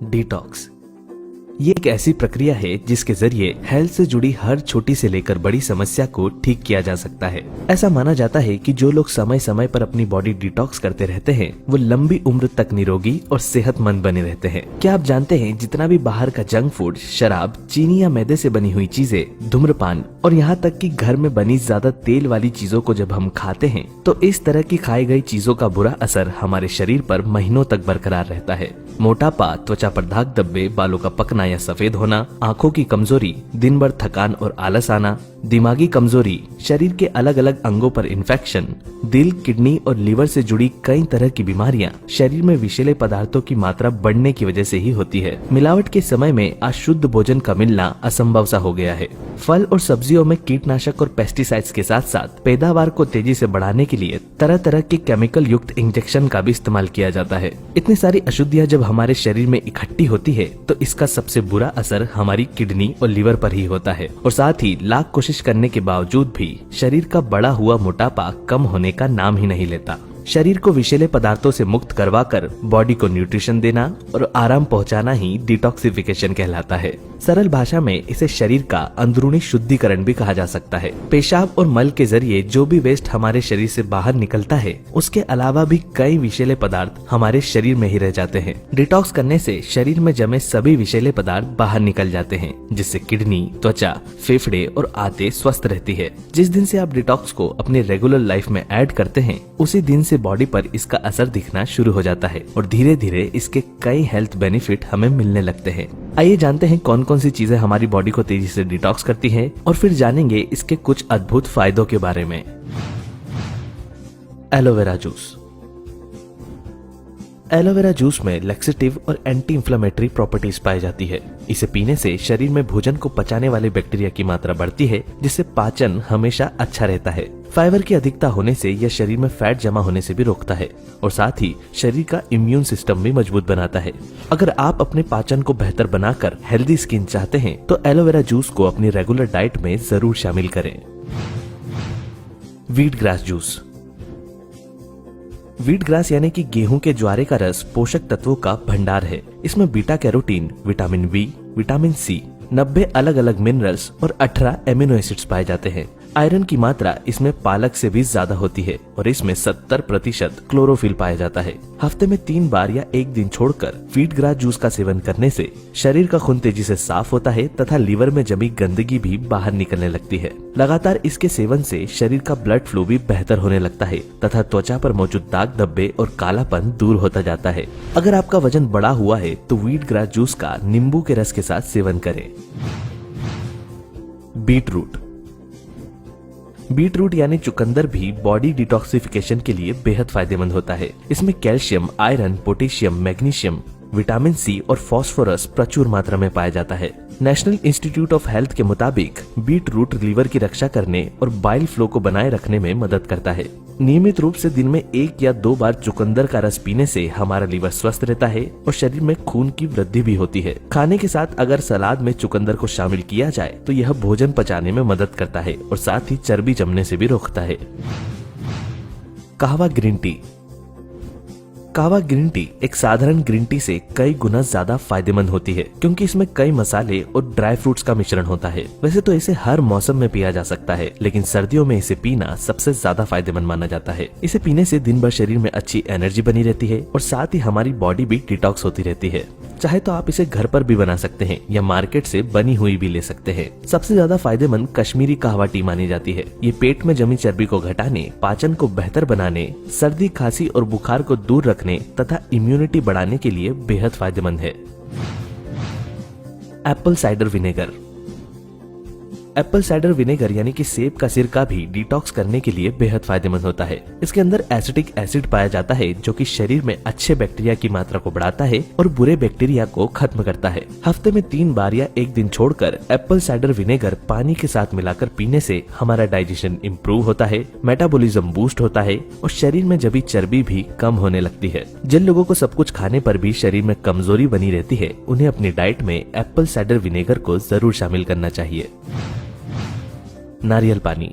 Detox ये एक ऐसी प्रक्रिया है जिसके जरिए हेल्थ से जुड़ी हर छोटी से लेकर बड़ी समस्या को ठीक किया जा सकता है। ऐसा माना जाता है कि जो लोग समय समय पर अपनी बॉडी डिटॉक्स करते रहते हैं वो लंबी उम्र तक निरोगी और सेहतमंद बने रहते हैं। क्या आप जानते हैं जितना भी बाहर का जंक फूड, शराब, चीनी या मैदे से बनी हुई चीजें, धूम्रपान और यहाँ तक कि घर में बनी ज्यादा तेल वाली चीजों को जब हम खाते हैं तो इस तरह की खाई गई चीजों का बुरा असर हमारे शरीर पर महीनों तक बरकरार रहता है। मोटापा, त्वचा पर दाग धब्बे, बालों का पकना या सफेद होना, आंखों की कमजोरी, दिन भर थकान और आलस आना, दिमागी कमजोरी, शरीर के अलग अलग अंगों पर इन्फेक्शन, दिल, किडनी और लीवर से जुड़ी कई तरह की बीमारियां शरीर में विषैले पदार्थों की मात्रा बढ़ने की वजह से ही होती है। मिलावट के समय में आज शुद्ध भोजन का मिलना असंभव सा हो गया है। फल और सब्जियों में कीटनाशक और पेस्टिसाइड्स के साथ साथ पैदावार को तेजी से बढ़ाने के लिए तरह तरह के केमिकल युक्त इंजेक्शन का भी इस्तेमाल किया जाता है। इतनी सारी अशुद्धियां जब हमारे शरीर में इकट्ठी होती है तो इसका सबसे बुरा असर हमारी किडनी और लीवर पर ही होता है और साथ ही लाख कोशिश करने के बावजूद भी शरीर का बढ़ा हुआ मोटापा कम होने का नाम ही नहीं लेता। शरीर को विषैले पदार्थों से मुक्त करवाकर बॉडी को न्यूट्रिशन देना और आराम पहुंचाना ही डिटॉक्सिफिकेशन कहलाता है। सरल भाषा में इसे शरीर का अंदरूनी शुद्धिकरण भी कहा जा सकता है। पेशाब और मल के जरिए जो भी वेस्ट हमारे शरीर से बाहर निकलता है उसके अलावा भी कई विषैले पदार्थ हमारे शरीर में ही रह जाते हैं। डिटॉक्स करने से शरीर में जमे सभी विषैले पदार्थ बाहर निकल जाते हैं जिससे किडनी, त्वचा, फेफड़े और आंतें स्वस्थ रहती है। जिस दिन से आप डिटॉक्स को अपने रेगुलर लाइफ में ऐड करते हैं उसी दिन से बॉडी पर इसका असर दिखना शुरू हो जाता है और धीरे धीरे इसके कई हेल्थ बेनिफिट हमें मिलने लगते हैं। आइए जानते हैं कौन कौन सी चीजें हमारी बॉडी को तेजी से डिटॉक्स करती हैं और फिर जानेंगे इसके कुछ अद्भुत फायदों के बारे में। Aloe vera juice. एलोवेरा जूस में लैक्सेटिव और एंटी इंफ्लेमेटरी प्रॉपर्टीज पाई जाती है। इसे पीने से शरीर में भोजन को पचाने वाले बैक्टीरिया की मात्रा बढ़ती है जिससे पाचन हमेशा अच्छा रहता है। फाइबर की अधिकता होने से यह शरीर में फैट जमा होने से भी रोकता है और साथ ही शरीर का इम्यून सिस्टम भी मजबूत बनाता है। अगर आप अपने पाचन को बेहतर बनाकर हेल्दी स्किन चाहते हैं तो एलोवेरा जूस को अपनी रेगुलर डाइट में जरूर शामिल करें। Wheat grass juice. Wheat grass यानी कि गेहूं के ज्वारे का रस पोषक तत्वों का भंडार है। इसमें beta carotene, vitamin B, vitamin C, 90 अलग अलग मिनरल्स और 18 एमिनो एसिड्स पाए जाते हैं। आयरन की मात्रा इसमें पालक से भी ज्यादा होती है और इसमें 70% क्लोरोफिल पाया जाता है। हफ्ते में 3 बार या एक दिन छोड़कर व्हीट ग्रास जूस का सेवन करने से शरीर का खून तेजी से साफ होता है तथा लीवर में जमी गंदगी भी बाहर निकलने लगती है। लगातार इसके सेवन से शरीर का ब्लड फ्लो भी बेहतर होने लगता है तथा त्वचा पर मौजूद दाग धब्बे और कालापन दूर होता जाता है। अगर आपका वजन बढ़ा हुआ है तो व्हीट ग्रास जूस का नींबू के रस के साथ सेवन करें। Beet root. बीट रूट यानी चुकंदर भी बॉडी डिटॉक्सिफिकेशन के लिए बेहद फायदेमंद होता है। इसमें calcium, iron, potassium, magnesium, vitamin C और फास्फोरस प्रचुर मात्रा में पाया जाता है। नेशनल इंस्टीट्यूट ऑफ हेल्थ के मुताबिक बीट रूट लीवर की रक्षा करने और बाइल फ्लो को बनाए रखने में मदद करता है। नियमित रूप से दिन में 1 या 2 बार चुकंदर का रस पीने से हमारा लीवर स्वस्थ रहता है और शरीर में खून की वृद्धि भी होती है। खाने के साथ अगर सलाद में चुकंदर को शामिल किया जाए तो यह भोजन पचाने में मदद करता है और साथ ही चर्बी जमने से भी रोकता है। कहवा ग्रीन टी। कहवा ग्रीन टी एक साधारण ग्रीन टी से कई गुना ज्यादा फायदेमंद होती है क्योंकि इसमें कई मसाले और ड्राई फ्रूट्स का मिश्रण होता है। वैसे तो इसे हर मौसम में पिया जा सकता है लेकिन सर्दियों में इसे पीना सबसे ज्यादा फायदेमंद माना जाता है। इसे पीने से दिन भर शरीर में अच्छी एनर्जी बनी रहती है और साथ ही हमारी बॉडी भी डिटॉक्स होती रहती है। चाहे तो आप इसे घर पर भी बना सकते हैं या मार्केट से बनी हुई भी ले सकते हैं। सबसे ज्यादा फायदेमंद कश्मीरी कहवा टी मानी जाती है। ये पेट में जमी चर्बी को घटाने, पाचन को बेहतर बनाने, सर्दी, खांसी और बुखार को दूर रखने तथा इम्यूनिटी बढ़ाने के लिए बेहद फायदेमंद है। Apple cider vinegar. Apple cider vinegar यानी कि सेब का सिरका भी डिटॉक्स करने के लिए बेहद फायदेमंद होता है। इसके अंदर एसिटिक एसिड पाया जाता है जो कि शरीर में अच्छे बैक्टीरिया की मात्रा को बढ़ाता है और बुरे बैक्टीरिया को खत्म करता है। हफ्ते में 3 बार या एक दिन छोड़कर एप्पल साइडर विनेगर पानी के साथ मिलाकर पीने से हमारा डाइजेशन इम्प्रूव होता है, मेटाबॉलिज्म बूस्ट होता है और शरीर में जमी चर्बी भी कम होने लगती है। जिन लोगों को सब कुछ खाने पर भी शरीर में कमजोरी बनी रहती है उन्हें अपनी डाइट में एप्पल साइडर विनेगर को जरूर शामिल करना चाहिए। नारियल पानी।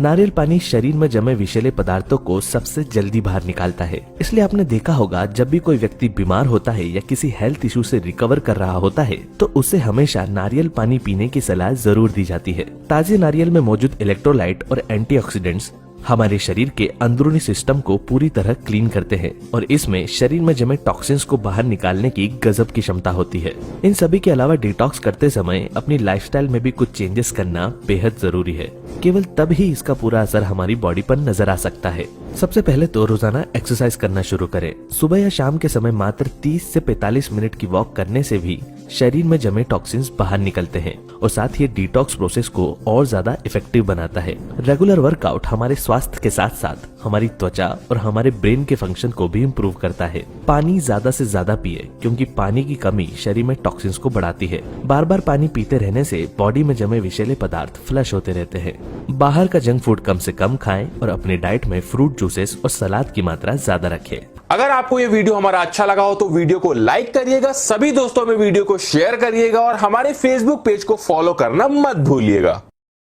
नारियल पानी शरीर में जमे विषैले पदार्थों को सबसे जल्दी बाहर निकालता है। इसलिए आपने देखा होगा जब भी कोई व्यक्ति बीमार होता है या किसी हेल्थ इशू से रिकवर कर रहा होता है तो उसे हमेशा नारियल पानी पीने की सलाह जरूर दी जाती है। ताजे नारियल में मौजूद इलेक्ट्रोलाइट और एंटीऑक्सीडेंट्स हमारे शरीर के अंदरूनी सिस्टम को पूरी तरह क्लीन करते हैं और इसमें शरीर में जमे टॉक्सिन्स को बाहर निकालने की गजब की क्षमता होती है। इन सभी के अलावा डिटॉक्स करते समय अपनी लाइफस्टाइल में भी कुछ चेंजेस करना बेहद जरूरी है। केवल तब ही इसका पूरा असर हमारी बॉडी पर नजर आ सकता है। सबसे पहले तो रोजाना एक्सरसाइज करना शुरू करें। सुबह या शाम के समय मात्र 30 से 45 मिनट की वॉक करने से भी शरीर में जमे टॉक्सिन्स बाहर निकलते हैं और साथ ही डिटॉक्स प्रोसेस को और ज्यादा इफेक्टिव बनाता है। रेगुलर वर्कआउट हमारे स्वास्थ्य के साथ साथ हमारी त्वचा और हमारे ब्रेन के फंक्शन को भी इम्प्रूव करता है। पानी ज्यादा से ज्यादा पिए क्योंकि पानी की कमी शरीर में टॉक्सिन्स को बढ़ाती है। बार बार पानी पीते रहने से बॉडी में जमे विषैले पदार्थ फ्लश होते रहते हैं। बाहर का जंक फूड कम से कम खाएं और अपनी डाइट में फ्रूट जूसेस और सलाद की मात्रा ज्यादा रखें। अगर आपको ये वीडियो हमारा अच्छा लगा हो तो वीडियो को लाइक करिएगा, सभी दोस्तों में वीडियो को शेयर करिएगा और हमारे फेसबुक पेज को फॉलो करना मत भूलिएगा।